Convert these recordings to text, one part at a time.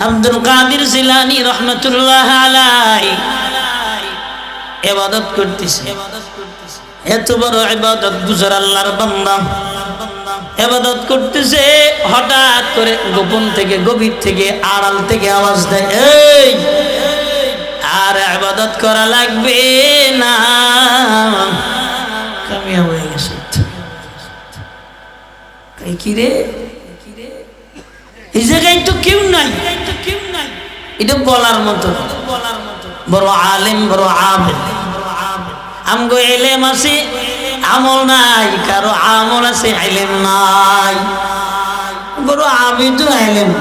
আব্দুল কাদের জিলানী রহমাতুল্লাহ আলাইহি ইবাদত করতেছে। এত বড় ইবাদত গুজার আল্লাহর বান্দা ইবাদত করতেছে, হঠাৎ করে গোপন থেকে, গভীর থেকে, আড়াল থেকে আওয়াজ দেয়, এই আর ইবাদত করা লাগবে না, কামিয়া হয়ে গেছে। কি রে, এই জায়গায় তো কেউ নাই, এটা বলার মতো। বড় আলেম, বড় আবেদ, আমগো ইলম আছে আমল নাই, কারো আমল আছে ইলম নাই। বড় আবেদ ইলম।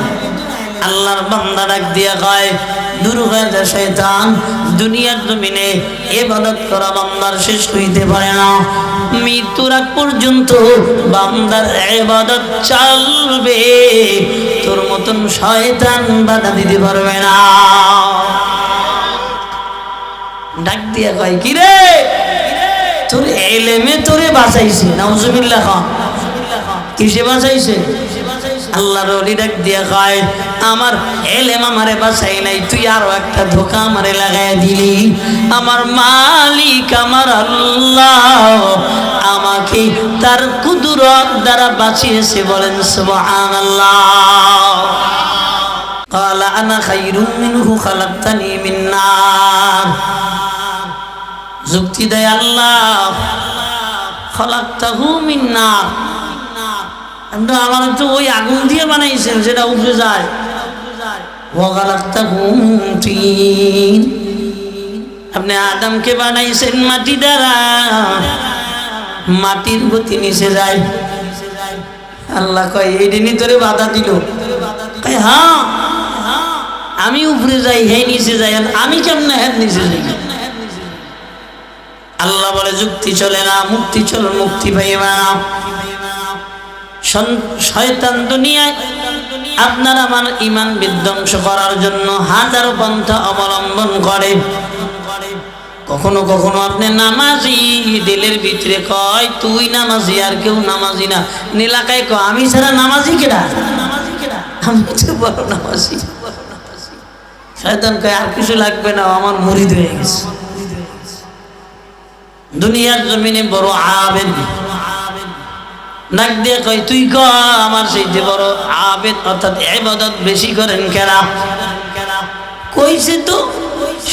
আল্লাহর বান্দা ডাক দিয়া কয়, দূর হয়ে যা শয়তান, দুনিয়ার জমিনে ইবাদত করা বান্দার শেষ হইতে পারে না। মৃত্যুর আগ পর্যন্ত বান্দার ইবাদত চলবে, তোর মতন শয়তান বাধা দিতে পারবে না। ডাক দিয়া কয়, কি রে, তোর ইলমে তোরে বাঁচাইছে, নাউজুবিল্লাহ, কিসে বাঁচাইছে? আল্লাহর ওলি ডাক দিয়া কয়, আমার ইলম আমারে বাঁচাই নাই, তুই আরো একটা ধোঁকা আমারে লাগাই দিলি। আমার মালিক, আমার আল্লাহ আমাকে তার কুদরত দ্বারা বাঁচিয়েছে, বলেন সুবহানাল্লাহ। ক্বালা আনা খায়রুম মিনহু খালাকতানি মিন নার। যুক্তি দেয় আল্লাহ, খালাকতাহু মিন নার, আমার তো ওই আগুন দিয়ে বানাইছেন যেটা উপরে যায়। আপনি আদমকে বানাইছেন মাটি দ্বারা, মাটির গতি নিচে যায়। আল্লাহ কয়, এই দিনই তোরে বাধা দিল। হ্যাঁ, আমি উপরে যাই, হে নিচে যাই, আমি কেমন হ্যাঁ নিচে যাই? আল্লাহ বলে, যুক্তি চলে না, মুক্তি চল, মুক্তি পাইবা না। শয়তান দুনিয়ায় আপনার আমার ঈমান বিধ্বংস করার জন্য হাজারো পন্থা অবলম্বন করে। কখনো কখনো আপনি নামাজি, দিলের ভিতরে কয় তুই নামাজি, আর কেউ নামাজি না। এলাকায় কয়, আমি ছাড়া নামাজি কেডা? আমি তো বড় নামাজি। শয়তান কয়, আর কিছু লাগবে না, আমার মুরিদ হয়ে গেছে। দুনিয়ার জমিনে বড় আবেদ নাক দিয়ে কয়, তুই ক আমার সেইতে বড় আবেদ, অর্থাৎ ইবাদত বেশি করেন কেনা? কইছে তো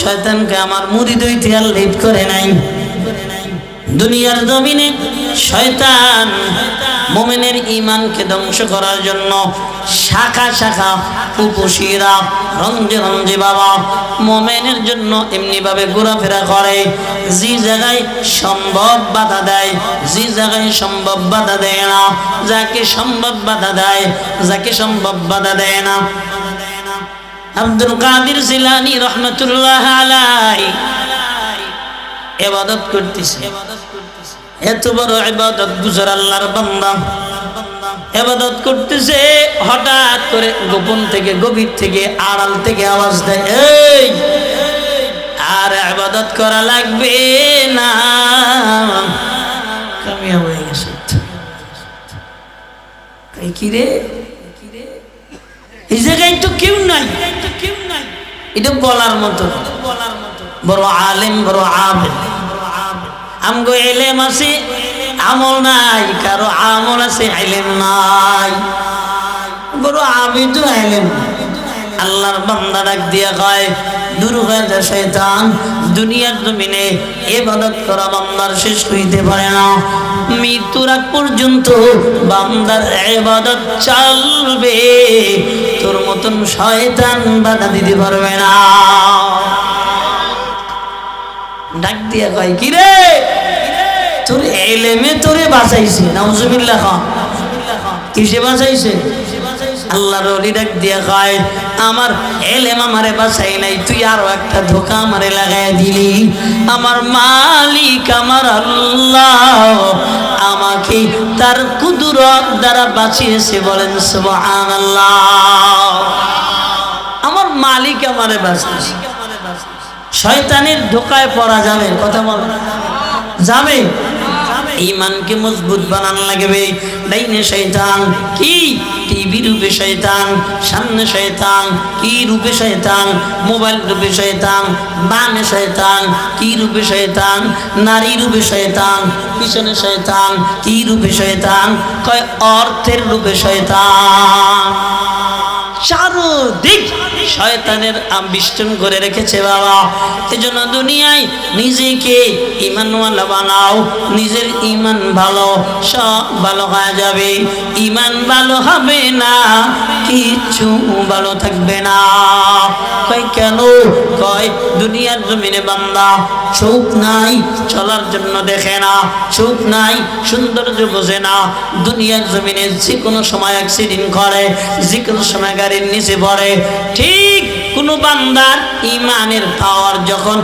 শয়তানকে আমার মুরিদ হইতে আর লেট করে নাই। দুনিয়ার জমিনে শয়তান মুমিনের ঈমানকে ধ্বংস করার জন্য শাখা শাখা উপশিরা রঞ্জে রঞ্জে বাবা মুমিনের জন্য এমনি ভাবে ঘোরাফেরা করে, যে জায়গায় সম্ভব বাধা দেয়, যে জায়গায় সম্ভব বাধা দেয় না, যাকে সম্ভব বাধা দেয়, যাকে সম্ভব বাধা দেয় না। আব্দুল কাদের জিলানী রহমাতুল্লাহ আলাইহি ইবাদত করতেছে। এত বড় ইবাদত গুজার আল্লাহর বান্দা ইবাদত করতেছে, হঠাৎ করে গোপন থেকে, গভীর থেকে, আড়াল থেকে আওয়াজ দেয়, এই আর ইবাদত করা লাগবে না, কামিয়া হয়ে গেছে। কি রে, এই জায়গায় তো কেউ নাই, এটা বলার মতো। বড় আলেম, বড় আবেদ, আমগো ইলম আছে আমল নাই, কারো আমল আছে ইলম নাই। বড় আবেদ ইলম। আল্লাহর বান্দা ডাক দিয়া কয়, দূর হয়ে যা শয়তান, দুনিয়ার জমিনে ইবাদত করা বান্দার শেষ হইতে পারে না। মৃত্যুর আগ পর্যন্ত বান্দার ইবাদত চলবে, তোর মতন শয়তান বাধা দিতে পারবে না। ডাক দিয়া কয়, কি রে, তোর ইলমে তোরে বাঁচাইছে, নাউজুবিল্লাহ, কিসে বাঁচাইছে? আল্লাহর ওলি ডাক দিয়া কয়, আমার ইলম আমারে বাঁচাই নাই, তুই আরো একটা ধোঁকা আমারে লাগাই দিলি। আমার মালিক, আমার আল্লাহ আমাকে তার কুদরত দ্বারা বাঁচিয়েছে, বলেন সুবহানাল্লাহ। আমার মালিক আমারে বাঁচিয়েছে। শয়তানের ধোকায় পড়া যাবে? কথা বল, যাবে? ঈমানকে মজবুত বানান লাগবে। ডাইনে শয়তান কি টিভি টিভি রূপে শয়তান, সামনে শয়তান, কি রূপে শয়তান, মোবাইল রূপে শয়তান, বামে শয়তান, কি রূপে শয়তান, নারী রূপে শয়তান, পিছনে শয়তান, কি রূপে শয়তান, কয় অর্থের রূপে শয়তান। চারদিক শয়তানের আবিষ্টন করে রেখেছে বাবা। এজন্য দুনিয়ায় নিজেকে ঈমানওয়ালা বানাও, নিজের ঈমান ভালো, সব ভালো হয়ে যাবে। ঈমান ভালো হবে না, কিচ্ছু ভালো থাকবে না। কয় কেন? কয় দুনিয়ার জমিনে বান্দা চোখ নাই, চলার জন্য দেখে না, চোখ নাই, সৌন্দর্য বোঝে না। দুনিয়ার জমিনে যে কোনো সময় অ্যাক্সিডেন্ট করে, যে কোনো সময় গাড়ির নিচে পড়ে। ঠিক কোনো বান্দার ঈমানের পাওয়ার যখন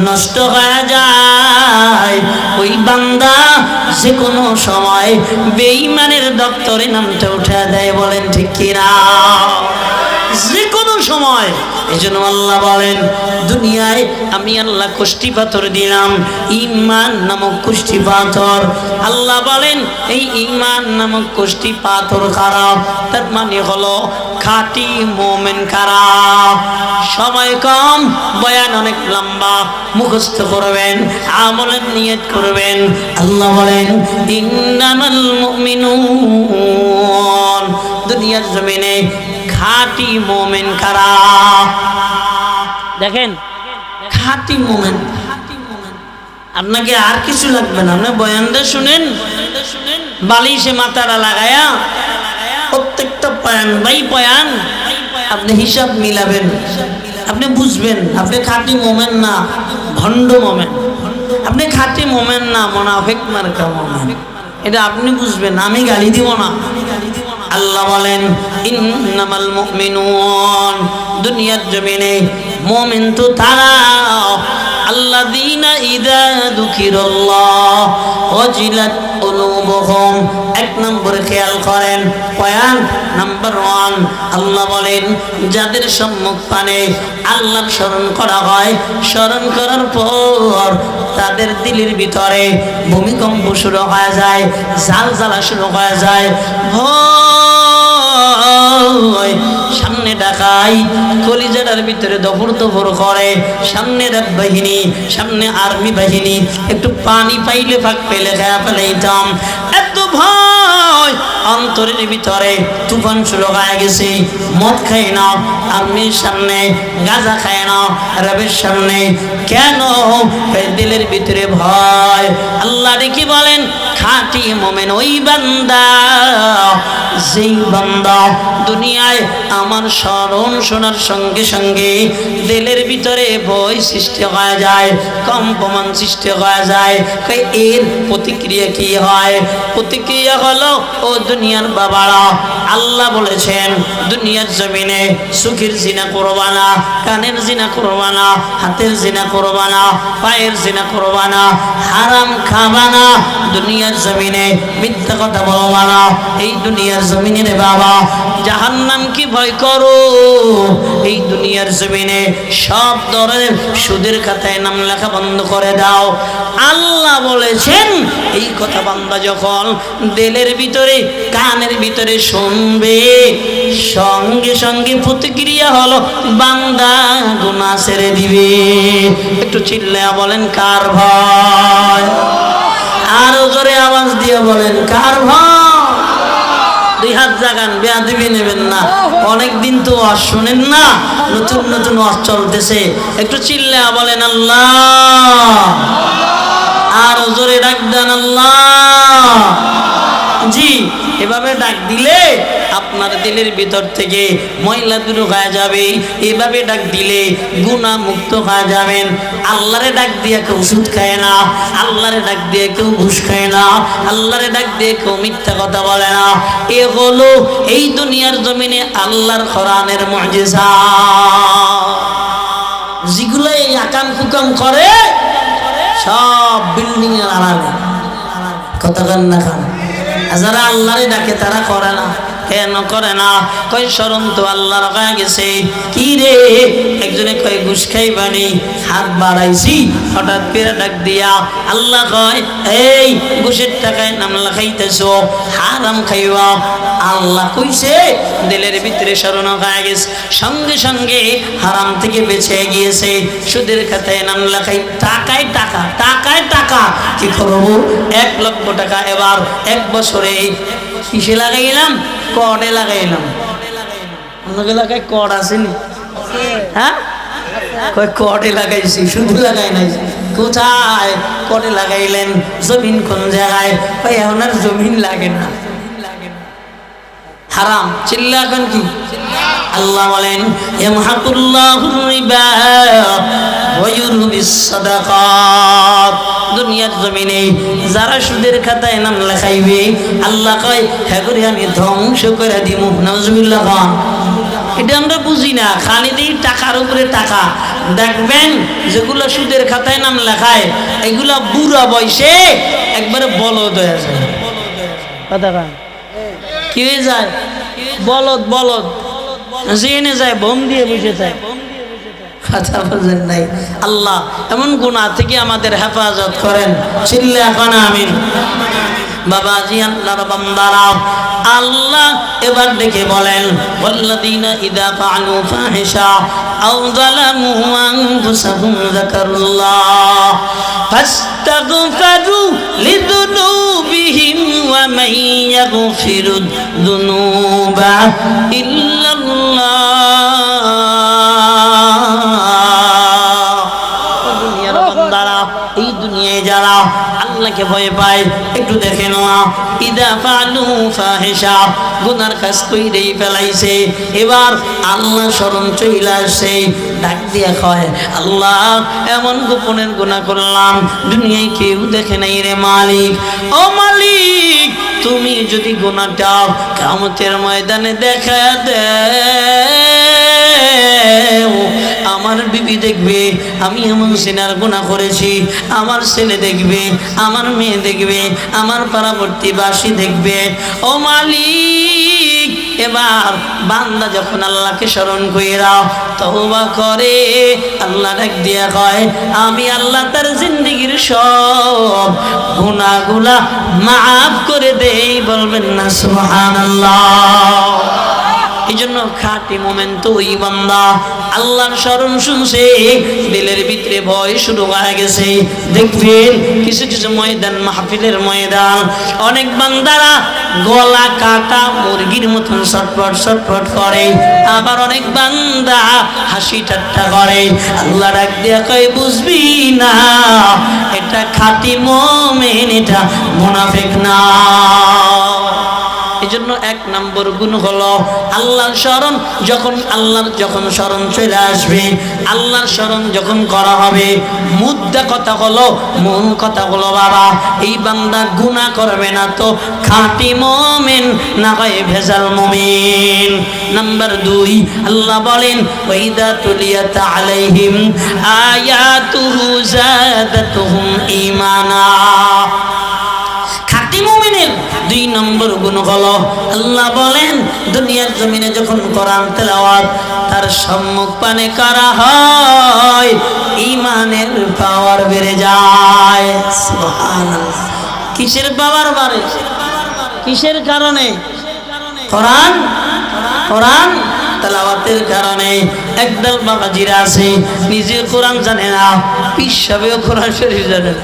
নষ্ট হয়ে যায়, ওই বান্দা যে কোনো সময় বেঈমানের দপ্তরে নামতে উঠে দেয়। বলেন ঠিক কিনা? যে কোনো সময়। এই জন্য আল্লাহ বলেন দুনিয়ায় আমি আল্লাহ কুষ্টি পাথর দিলাম, ঈমান নামক কুষ্টি পাথর। আল্লাহ বলেন এই ঈমান নামক কুষ্টি পাথর খারাপ, তার মানে হলো খাঁটি মুমিন কারা। সময় কম, বয়ান অনেক লম্বা, মুখস্থ করবেন, আমলের নিয়ত করবেন। আল্লাহ বলেন ইন্নামাল মুমিনুন, দুনিয়ার জমিনে খাঁটি মুমিন কারা? দেখেন খাঁটি মুমিন। আপনাকে আর কিছু লাগবে না, আপনি বয়ানটা শুনেন, বালিশে মাথাটা লাগায়া প্রত্যেকটা বয়ান বাই বয়ান আপনি হিসাব মিলাবেন, আপনি বুঝবেন আপনি খাঁটি মুমিন না ভণ্ড মুমিন, আপনি খাঁটি মুমিন না মুনাফিক মার্কা মুমিন। এটা আপনি বুঝবেন, আমি গালি দিব না। আল্লাহ বলেন ইন্নামাল মুমিনুন, দুনিয়ার জমিনে মুমিন তো তারা আল্লাযীনা ইযা যুকিরাল্লাহ ওয়াজিলাত কুলুবুহুম। এক নম্বরে খেয়াল করেন, পয়েন্ট নাম্বার 1, আল্লাহ বলেন যাদের সম্মুখ পানে আল্লাহর স্মরণ করা হয়, স্মরণ করার পর তাদের দিলের ভিতরে ভূমিকম্প শুরু হয়ে যায়, জালজালা শুরু হয়ে যায়, ভয় সামনে ডাকাই, কলিজাটার ভিতরে দফর দফর করে, সামনে রাত বাহিনী, সামনে আর্মি বাহিনী, একটু পানি পাইলে ফাঁক পেলে খেয়া ফেলাইতাম। এত ভয় অন্তরের ভিতরে, তুফান শুরু হয়ে গেছে। মদ খায় না আর্মির সামনে, গাঁজা খায় না রবের সামনে। কেন? দিলের ভিতরে ভয়। আল্লাহ কি বলেন খাঁটি মুমিন ওই বান্দা, যেই বান্দা দুনিয়ায় আমার স্মরণ শোনার সঙ্গে সঙ্গে দিলের ভিতরে ভয় সৃষ্টি হয়ে যায়, কম্পমান সৃষ্টি হয়ে যায়। এর প্রতিক্রিয়া কি হয়? প্রতিক্রিয়া হলো ও দুনিয়ার বাবারা, আল্লাহ বলেছেন দুনিয়ার জমিনে চোখের জিনা করবা না, কানের জিনা করবা না, হাতের জিনা করবা না, পায়ের জিনা করবা না, হারাম খাবা না, দুনিয়ার জমিনে মিথ্যা কথা বলবা না। এই দুনিয়ার জমিনে রে বাবা জাহান্নাম কি ভয় করো? এই দুনিয়ার জমিনে সব ধরনের সুদের খাতায় নাম লেখা বন্ধ করে দাও। আল্লাহ বলেছেন এই কথা বান্দা যখন দিলের ভিতরে কানের ভিতরে শুনবে, সঙ্গে সঙ্গে প্রতিক্রিয়া হলো বান্দা গুনাহ ছেড়ে দিবে। একটু চিল্লায়া বলেন কার ভয়? আরো জোরে আওয়াজ দিয়ে বলেন কার ভয়? দুই হাত জাগান, বেয়াদবি নেবেন না। অনেকদিন তো ওয়াজ শুনেন না, নতুন নতুন ওয়াজ চলতেছে। একটু চিল্লায়া বলেন আল্লাহ। আরো জোরে ডাক দেন আল্লাহ। জি, এভাবে ডাক দিলে আপনার দিলের ভিতর থেকে ময়লা দূর হয়ে যাবে। এভাবে ডাক দিলে গুনাহ মুক্ত হয়ে যাবেন। আল্লাহরে ডাক দিয়ে কেউ সুদ খায় না, আল্লাহরে ডাক দিয়ে কেউ ঘুষ খায় না, আল্লাহরে ডাক দিয়ে কেউ মিথ্যা কথা বলে না। এ হলো এই দুনিয়ার জমিনে আল্লাহর কোরআনের মুজিজা। যেগুলো এই আকাম কুকাম করে সব বিল্ডিং এর আড়ালে, কথা কান না খান। যারা আল্লাহরে ডাকে তারা করে না। কেন করে না? কই স্মরণ তো আল্লাহর হয়ে গেছে। কি রে, একজন একজনে কয় ঘুষ খাইবানি, হাত বাড়াইছি, হঠাৎ করে ডাক দিয়া আল্লাহ কয় এই ঘুষের টাকায় নাম লেখাইতেছো, হারাম খাইবা। আল্লাহ কইছে দিলের ভিতরে স্মরণ হয়ে গেছে, সঙ্গে সঙ্গে হারাম থেকে বেঁচে গিয়েছে। সুদের খাতায় নাম লেখাই, টাকায় টাকা, টাকায় টাকা। কি করবো? 1 লক্ষ টাকা এবার 1 বছরে কিসে লাগাইলাম? কর্ডে লাগাইলাম। আপনাদের এলাকায় কর্ড আসেনি? হ্যাঁ, কর্ডে লাগাইছি, শুধু লাগাই নাই। কোথায় কর্ডে লাগাইলেন? জমিন কোন জায়গায়? ভাই এখন আর জমিন লাগে না, হারাম। চিল্লা এখন কি? আল্লাহ বলেন ইয়ামহাকুল্লাহুর রিবা ওয়া ইউরবিস সাদাকাত। দুনিয়ার জমিনে যারা সুদের খাতায় নাম লেখাইবে আল্লাহ কয় হ্যাঁ করে আমি ধ্বংস করে দিব। নাউজুবিল্লাহ। এটা আমরা বুঝি না, খালি দিই টাকার উপরে টাকা। দেখবেন যেগুলো সুদের খাতায় নাম লেখায় এগুলা বুড়া বয়সে একবারে বলদ হয়ে যায়। কথা কি হয়ে যায়? বলদ, বলদ জেনে যায়, বোম দিয়ে বসে যায়। কথা বলেন নাই? আল্লাহ এমন গুনাহ থেকে আমাদের হেফাজত করেন। চিল্লা এখন আমিন। বাবাজি আল্লাহর বান্দারা, আল্লাহ এবার ডেকে বলেন ওয়াল্লাযীনা ইযা ফাআলু ফাহিশা আও যালামু আনফুসাহুম যাকারুল্লাহ ফাস্তাগফিরু লিযুনুবিহিম ওয়া মান ইয়াগফিরুদ যুনুবা ইল্লাল্লাহ। দুনিয়ার বান্দারা, এই দুনিয়ায় যারা আল্লাহকে ভয় পায় একটু দেখে নেওয়া। ইদা ফালু ফাহিশা, গুনার কাজ কইরেই ফেলাইছে, এবার আল্লাহ স্মরণ চইলা আসে, ডাক দিয়ে কয় আল্লাহ এমন গোপনের গুনাহ করলাম দুনিয়ায় কেউ দেখে নাই রে মালিক। ও মালিক, তুমি যদি গুনাহটা কিয়ামতের ময়দানে দেখা দেও, আমার বিবি দেখবে আমি এমন সিনার গুনাহ করেছি, আমার ছেলে দেখবে, আমার মেয়ে দেখবে, আমার পাড়াবর্তীবাসী দেখবে। ও মালিক, এবার বান্দা যখন আল্লাহকে স্মরণ কইরা তওবা করে, আল্লাহ ডাক দিয়া কয় আমি আল্লাহ তার জিন্দেগীর সব গুনাহগুলা মাফ করে দেই। বলবেন না সুবহানাল্লাহ? এই জন্য খাঁটি মোমেন তো ওই বান্দা আল্লাহর স্মরণ শুনছে, দিলের ভিতরে ভয় শুরু হয়ে গেছে। দেখবেন কিছু কিছু ময়দান, মাহফিলের ময়দান, অনেক বান্দারা গলা কাটা মুরগির মতন ছটফট ছটফট করে, আবার অনেক বান্দা হাসি ঠাট্টা করে। আল্লাহ ডাক দিয়া কয় বুঝবি না, এটা খাঁটি মোমেন, এটা মুনাফিক না। এই জন্য 1 নম্বর গুণ হলো আল্লাহর স্মরণ। যখন স্মরণ চলে আসবে, আল্লাহর স্মরণ যখন করা হবে, মুদ্রা কথা হলো, মূল কথা হলো বাবা এই বান্দা গুনাহ করবে না তো খাঁটি মুমিন, না হয় ভেজাল মুমিন। নাম্বার 2, আল্লাহ বলেন ওয়াইদা তুলিয়াত আলাইহিম আয়াতুহু যাদাতুহুম ঈমানা। খাঁটি মুমিনের 2 নম্বর গুণ হলো আল্লাহ বলেন দুনিয়ার জমিনে যখন কোরআন তেলাওয়াত তার সম্মুখ পানে করা হয়, ঈমানের পাওয়ার বেড়ে যায়। সুবহানাল্লাহ। কিসের পাওয়ার বাড়ে? কিসের কারণে? কোরআন তেলাওয়াতের কারণে। একদল বাবাজিরা আছে নিজে কোরআন জানে না, পীর সাহেবও কোরআন শরীফ জানে না।